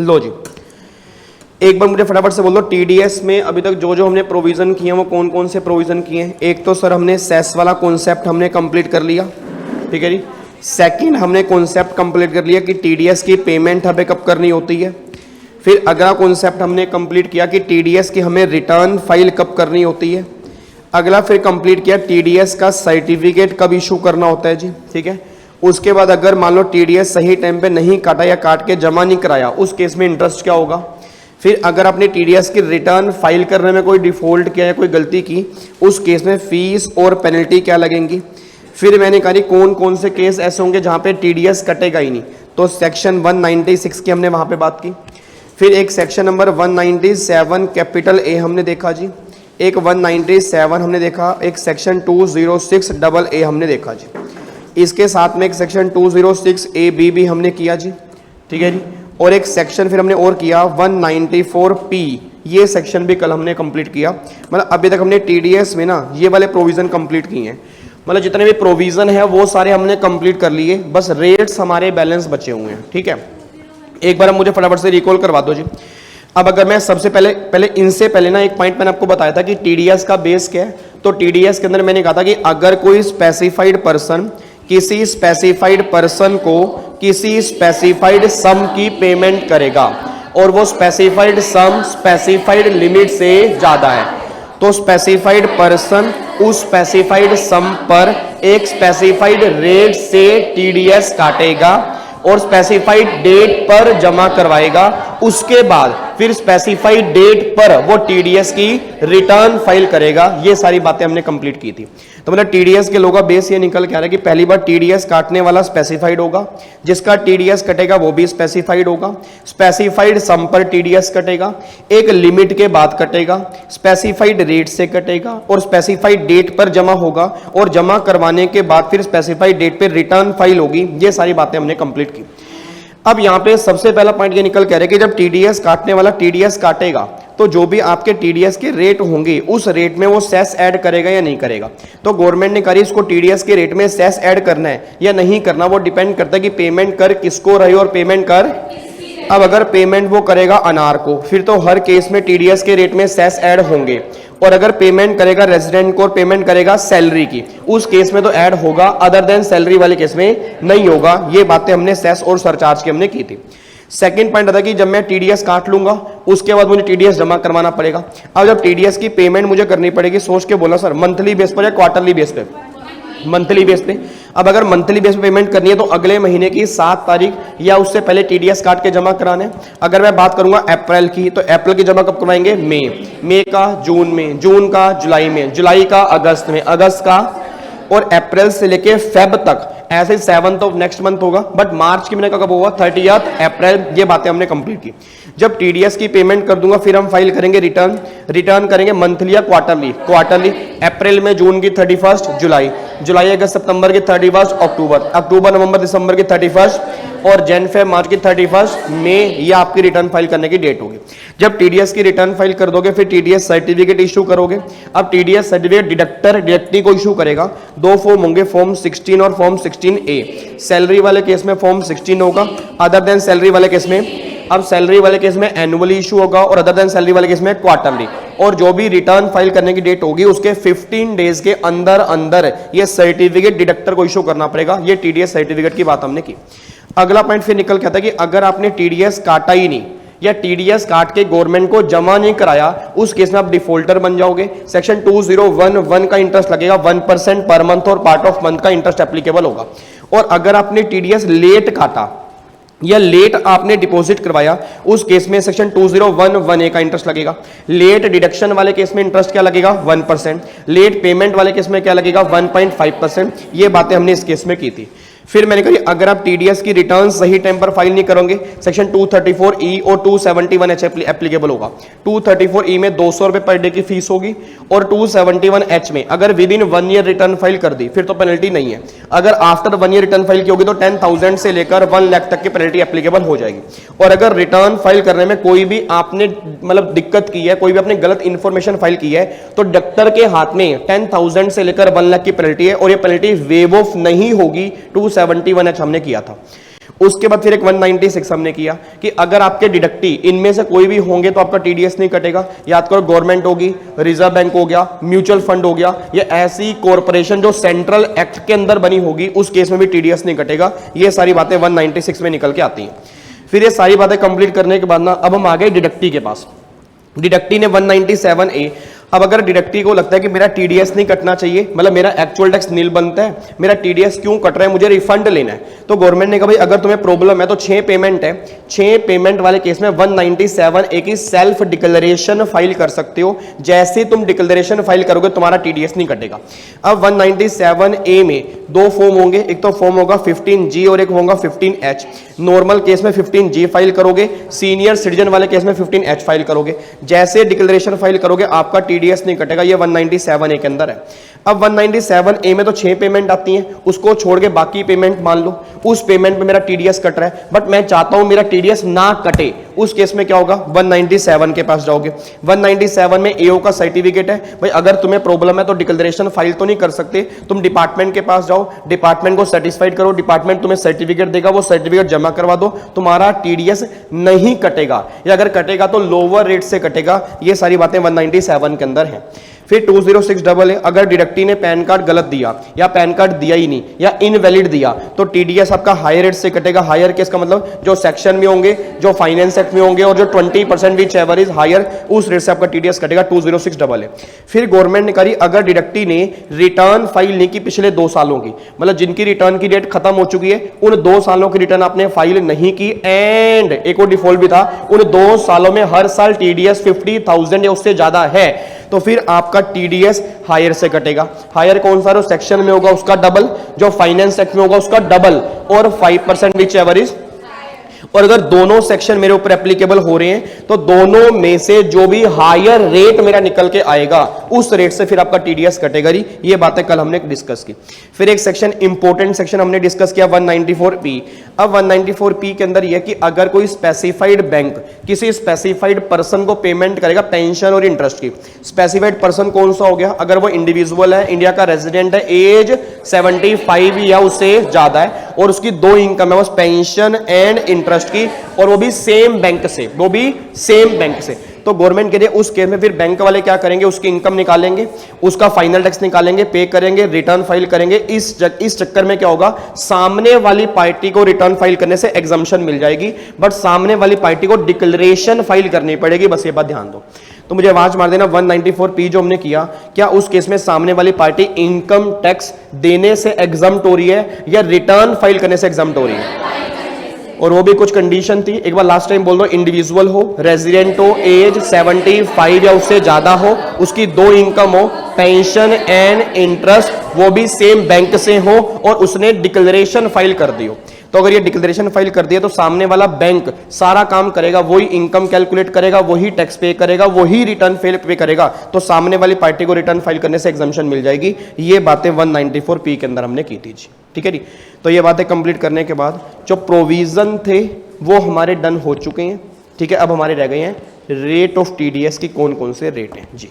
लो जी, एक बार मुझे फटाफट से बोल दो टीडीएस में अभी तक जो जो हमने प्रोविजन किए हैं वो कौन कौन से प्रोविजन किए हैं। एक तो सर हमने सेस वाला कॉन्सेप्ट हमने कंप्लीट कर लिया, ठीक है जी। सेकंड हमने कॉन्सेप्ट कंप्लीट कर लिया कि टीडीएस की पेमेंट हमें कब करनी होती है। फिर अगला कॉन्सेप्ट हमने कंप्लीट किया कि टीडीएस की हमें रिटर्न फाइल कब करनी होती है। अगला फिर कंप्लीट किया टीडीएस का सर्टिफिकेट कब इशू करना होता है जी, ठीक है। उसके बाद अगर मान लो टीडीएस सही टाइम पे नहीं काटा या काट के जमा नहीं कराया, उस केस में इंटरेस्ट क्या होगा। फिर अगर आपने टीडीएस की रिटर्न फाइल करने में कोई डिफॉल्ट किया या कोई गलती की, उस केस में फीस और पेनल्टी क्या लगेंगी। फिर मैंने कहा कौन कौन से केस ऐसे होंगे जहां पे टीडीएस कटेगा ही नहीं, तो सेक्शन 196 की हमने वहां पे बात की। फिर एक सेक्शन नंबर 197 कैपिटल ए हमने देखा जी, एक 197 हमने देखा, एक सेक्शन 206 डबल ए हमने देखा जी। इसके साथ में एक सेक्शन 206 ए बी भी हमने किया जी, ठीक है जी। और एक सेक्शन फिर हमने और किया 194 पी, ये सेक्शन भी कल हमने कंप्लीट किया। मतलब अभी तक हमने टीडीएस में ना ये वाले प्रोविजन कंप्लीट किए हैं, मतलब जितने भी प्रोविजन है वो सारे हमने कंप्लीट कर लिए, बस रेट्स हमारे बैलेंस बचे हुए हैं, ठीक है। एक बार मुझे फटाफट से रिकॉल करवा दो जी। अब अगर मैं सबसे पहले इनसे पहले ना एक पॉइंट मैंने आपको बताया था कि टीडीएस का बेस क्या है। तो टीडीएस के अंदर मैंने कहा था कि अगर कोई स्पेसिफाइड पर्सन किसी स्पेसिफाइड पर्सन को किसी स्पेसिफाइड सम की पेमेंट करेगा और वो स्पेसिफाइड सम स्पेसिफाइड लिमिट से ज्यादा है, तो स्पेसिफाइड पर्सन उस स्पेसिफाइड सम पर एक स्पेसिफाइड रेट से टीडीएस काटेगा और स्पेसिफाइड डेट पर जमा करवाएगा। उसके बाद फिर स्पेसिफाइड डेट पर वो टीडीएस की रिटर्न फाइल करेगा। ये सारी बातें हमने कंप्लीट की थी। तो मतलब टीडीएस के लोगों का बेस ये निकल के आ रहा है कि पहली बार टीडीएस काटने वाला स्पेसिफाइड होगा, जिसका टीडीएस कटेगा वो भी स्पेसिफाइड होगा। स्पेसिफाइड सम पर टीडीएस कटेगा, एक लिमिट के बाद कटेगा, स्पेसिफाइड रेट से कटेगा और स्पेसिफाइड डेट पर जमा होगा और जमा करवाने के बाद फिर स्पेसिफाइड डेट पे रिटर्न फाइल होगी। ये सारी बातें हमने कंप्लीट की। अब यहां पे सबसे पहला पॉइंट ये निकल कह रहे कि जब टीडीएस काटने वाला टीडीएस काटेगा तो जो भी आपके टीडीएस के रेट होंगे उस रेट में वो सेस ऐड करेगा या नहीं करेगा। तो गवर्नमेंट ने करी इसको टीडीएस के रेट में सेस ऐड करना है या नहीं करना, वो डिपेंड करता है कि पेमेंट कर किसको रही और पेमेंट कर। अब अगर पेमेंट वो करेगा अनार को, फिर तो हर केस में टीडीएस के रेट में सेस ऐड होंगे। और अगर पेमेंट करेगा रेजिडेंट को और पेमेंट करेगा सैलरी की, उस केस में तो ऐड होगा, अदर देन सैलरी वाले केस में नहीं होगा। ये बातें हमने सेस और सरचार्ज की हमने की थी। सेकंड पॉइंट था कि जब मैं टीडीएस काट लूंगा उसके बाद मुझे टीडीएस जमा करवाना पड़ेगा। अब जब टीडीएस की पेमेंट मुझे करनी पड़ेगी, सोच के बोला सर मंथली बेस पर या क्वार्टरली बेस पे। मंथली बेस पे। अब अगर मंथली बेस पे पेमेंट करनी है तो अगले महीने की 7 तारीख या उससे पहले टीडीएस काट के जमा कराना है। अगर मैं बात करूंगा अप्रैल की, तो अप्रैल की जमा कब करवाएंगे, मई का जून में, जून का जुलाई में, जुलाई का अगस्त में, अगस्त का, और अप्रैल से लेके फेब तक ऐसे 7th ऑफ नेक्स्ट मंथ होगा। बट मार्च के महीने का कब होगा, 30th अप्रैल। ये बातें हमने कंप्लीट की। जब टीडीएस की पेमेंट कर दूंगा फिर हम फाइल करेंगे रिटर्न करेंगे मंथली या क्वार्टरली। अप्रैल में जून की 31st, जुलाई अगस्त सितंबर की 31st, अक्टूबर नवंबर दिसंबर की 31st और जन फेब मार्च की 31st मई। ये आपकी रिटर्न फाइल करने की डेट होगी। जब टीडीएस की रिटर्न फाइल कर दोगे फिर टीडीएस सर्टिफिकेट इशू करोगे। अब टीडीएस सर्टिफिकेट डिडक्टी को इशू करेगा। 2 फॉर्म होंगे, फॉर्म 16 और फॉर्म 16A। सैलरी वाले केस में फॉर्म 16 होगा, अदर देन सैलरी वाले केस में, अब सैलरी वाले केस में एनुअली इशू होगा और अदर देन सैलरी वाले केस में क्वार्टरली। और जो भी रिटर्न फाइल करने की डेट होगी उसके 15 डेज के अंदर ये सर्टिफिकेट डिडक्टर को इशू करना पड़ेगा। ये टीडीएस सर्टिफिकेट की बात हमने की। अगला पॉइंट फिर निकल के आता है कि अगर आपने टीडीएस काटा ही नहीं या टीडीएस काट के गवर्नमेंट को जमा नहीं कराया, उस केस में आप डिफॉल्टर बन जाओगे। सेक्शन 2011 का इंटरेस्ट लगेगा 1% पर मंथ और पार्ट ऑफ मंथ का इंटरेस्ट एप्लीकेबल होगा। और अगर आपने टीडीएस लेट काटा या लेट आपने डिपॉजिट करवाया, उस केस में सेक्शन 2011A का इंटरेस्ट लगेगा। लेट डिडक्शन वाले केस में इंटरेस्ट क्या लगेगा, 1%। लेट पेमेंट वाले केस में क्या लगेगा, 1.5%। ये बातें हमने इस केस में की थी। फिर मैंने कही अगर आप टीडीएस की रिटर्न सही टाइम पर फाइल नहीं करोगे, सेक्शन 234E और 271H एप्लीकेबल होगा। 234E में 200 रुपए पर डे की फीस होगी और 271H में अगर with in 1 year return file कर दी फिर तो पेनल्टी नहीं है। अगर आफ्टर 1 ईयर रिटर्न फाइल की होगी तो 10,000 से लेकर 1 लाख तक की पेनल्टी एप्लीकेबल हो जाएगी। और अगर रिटर्न फाइल करने में कोई भी आपने मतलब दिक्कत की है, कोई भी आपने गलत इंफॉर्मेशन फाइल की है, तो डॉक्टर के हाथ में 10,000 से लेकर 1 लाख की पेनल्टी है और ये पेनल्टी वेव ऑफ नहीं होगी। 271H हमने किया था। उसके बाद फिर एक 196 हमने किया कि अगर आपके डिडक्टी इनमें से कोई भी होंगे तो आपका टीडीएस नहीं कटेगा। याद करो, गवर्नमेंट होगी, रिजर्व बैंक हो गया, म्यूचुअल फंड हो गया, या ऐसी कॉरपोरेशन जो सेंट्रल एक्ट के अंदर बनी होगी, उस केस में भी टीडीएस नहीं कटेगा। ये सारी बातें 196 में निकल के आती हैं। फिर ये सारी बातें कंप्लीट करने के बाद ना अब हम आ गए डिडक्टी के पास। डिडक्टी ने 197A, अब अगर डिडक्टी को लगता है कि मेरा टीडीएस नहीं कटना चाहिए, मतलब मेरा एक्चुअल टैक्स नील बनता है, मेरा टीडीएस क्यों कट रहा है, मुझे रिफंड लेना है, तो गवर्नमेंट ने कहा भाई अगर तुम्हें प्रॉब्लम है तो 6 पेमेंट है, 6 पेमेंट वाले केस में 197A की सेल्फ डिक्लेरेशन फाइल कर सकते हो। जैसे तुम डिक्लेरेशन फाइल करोगे तुम्हारा टीडीएस नहीं कटेगा। अब 197A में 2 फॉर्म होंगे, एक तो फॉर्म होगा 15G और एक होगा 15H। नॉर्मल केस में 15G फाइल करोगे, सीनियर सिटीजन वाले केस में 15H फाइल करोगे। जैसे डिक्लेरेशन फाइल करोगे आपका टीडीएस नहीं कटेगा। ये 197A के अंदर है। अब 197A में तो 6 पेमेंट आती हैं, उसको छोड़ के बाकी पेमेंट मान लो उस पेमेंट में मेरा टीडीएस कट रहा है, बट मैं चाहता हूं मेरा टीडीएस ना कटे। उस केस में क्या होगा, 197 के पास जाओगे। 197 में एओ का सर्टिफिकेट है, भाई अगर तुम्हें प्रॉब्लम है तो डिक्लेरेशन फाइल तो नहीं कर सकते, तुम डिपार्टमेंट के पास जाओ, डिपार्टमेंट को सेटिस्फाइड करो, डिपार्टमेंट तुम्हें सर्टिफिकेट देगा, वो सर्टिफिकेट जमा करवा दो, तुम्हारा टीडीएस नहीं कटेगा, या अगर कटेगा तो लोअर रेट से कटेगा। ये सारी बातें 197 के अंदर हैं। फिर 206AA, अगर डिडक्टी ने पैन कार्ड गलत दिया या पैन कार्ड दिया ही नहीं या इनवैलिड दिया तो टीडीएस आपका हायर रेट से कटेगा। हायर केस का मतलब जो सेक्शन में होंगे, जो फाइनेंस एक्ट में होंगे, और जो 20% विच एवर इज हायर, उस रेट से आपका टीडीएस कटेगा 206AA। फिर गवर्नमेंट ने करी अगर डिडक्टी ने रिटर्न फाइल नहीं की पिछले 2 सालों की, मतलब जिनकी रिटर्न की डेट खत्म हो चुकी है, उन 2 सालों की रिटर्न आपने फाइल नहीं की, एंड एक और डिफॉल्ट भी था, उन 2 सालों में हर साल टीडीएस 50,000 या उससे ज्यादा है, तो फिर आपका टीडीएस हायर से कटेगा। हायर कौन सा, जो सेक्शन में होगा उसका डबल, जो फाइनेंस एक्ट में होगा उसका डबल, और 5% विच एवर इज। और अगर दोनों सेक्शन मेरे ऊपर एप्लीकेबल हो रहे हैं तो दोनों में से जो भी हायर रेट मेरा निकल के आएगा उस रेट से फिर आपका टीडीएस कटेगा। ये बातें कल हमने डिस्कस की। फिर एक सेक्शन, इंपॉर्टेंट सेक्शन हमने डिस्कस किया 194P। अब 194P के अंदर यह कि अगर कोई स्पेसिफाइड बैंक किसी स्पेसिफाइड पर्सन को पेमेंट करेगा पेंशन और इंटरेस्ट की, स्पेसिफाइड पर्सन कौन सा हो गया, अगर वो इंडिविजुअल है, इंडिया का रेजिडेंट है, एज 75 या उससे ज्यादा है, और उसकी 2 इनकम है, वो पेंशन एंड इंटरेस्ट की, और वो भी सेम बैंक से, तो गवर्नमेंट कहते हैं उस केस में फिर बैंक वाले क्या करेंगे, उसकी इनकम निकालेंगे, उसका फाइनल टैक्स निकालेंगे, पे करेंगे, रिटर्न फाइल करेंगे। इस चक्कर में क्या होगा, सामने वाली पार्टी को रिटर्न फाइल करने से एग्जम्पशन मिल जाएगी, बट सामने वाली पार्टी को डिक्लेरेशन फाइल करनी पड़ेगी। बस ये बात ध्यान दो। तो मुझे आवाज मार देना, 194P जो हमने किया, क्या उस केस में सामने वाली पार्टी इनकम टैक्स देने से एग्जम्प्ट हो रही है या रिटर्न फाइल करने से एग्जम्प्ट हो रही है? और वो भी कुछ कंडीशन थी, एक बार लास्ट टाइम बोल दो, इंडिविजुअल हो, रेजिडेंट हो, एज 75 या उससे ज्यादा हो, उसकी 2 इनकम हो, पेंशन एंड इंटरेस्ट वो भी सेम बैंक से हो, और उसने डिक्लेरेशन फाइल कर दी हो। तो अगर ये डिक्लेरेशन फाइल कर दिया तो सामने वाला बैंक सारा काम करेगा, वही इनकम कैलकुलेट करेगा, वही टैक्स पे करेगा, वही रिटर्न पे करेगा, तो सामने वाली पार्टी को रिटर्न फाइल करने से एग्जम्पशन मिल जाएगी। ये बातें 194P के अंदर हमने की थी जी, ठीक है जी। तो ये बातें कंप्लीट करने के बाद जो प्रोविजन थे वो हमारे डन हो चुके हैं, ठीक है। अब हमारे रह गए हैं रेट ऑफ टीडीएस की कौन कौन से रेट हैं जी।